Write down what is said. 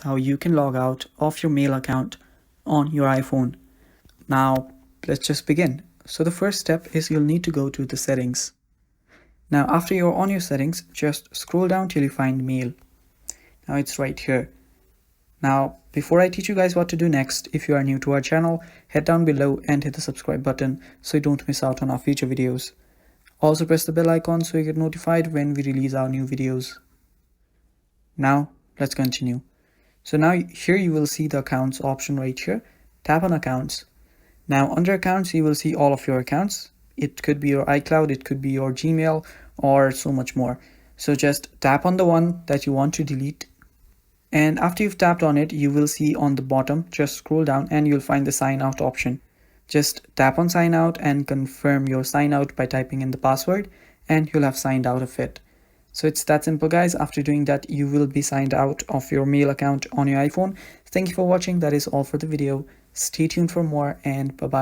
how you can log out of your mail account on your iPhone. Now, let's just begin. So the first step is you'll need to go to the settings. Now, after you're on your settings, just scroll down till you find mail. Now it's right here. Now, before I teach you guys what to do next, if you are new to our channel, head down below and hit the subscribe button so you don't miss out on our future videos. Also press the bell icon so you get notified when we release our new videos. Now, let's continue. So now here you will see the accounts option right here. Tap on accounts. Now under accounts, you will see all of your accounts. It could be your iCloud, it could be your Gmail, or so much more. So just tap on the one that you want to delete. And after you've tapped on it, you will see on the bottom, just scroll down and you'll find the sign out option. Just tap on sign out and confirm your sign out by typing in the password and you'll have signed out of it. So it's that simple, guys. After doing that, you will be signed out of your mail account on your iPhone. Thank you for watching. That is all for the video. Stay tuned for more and bye-bye.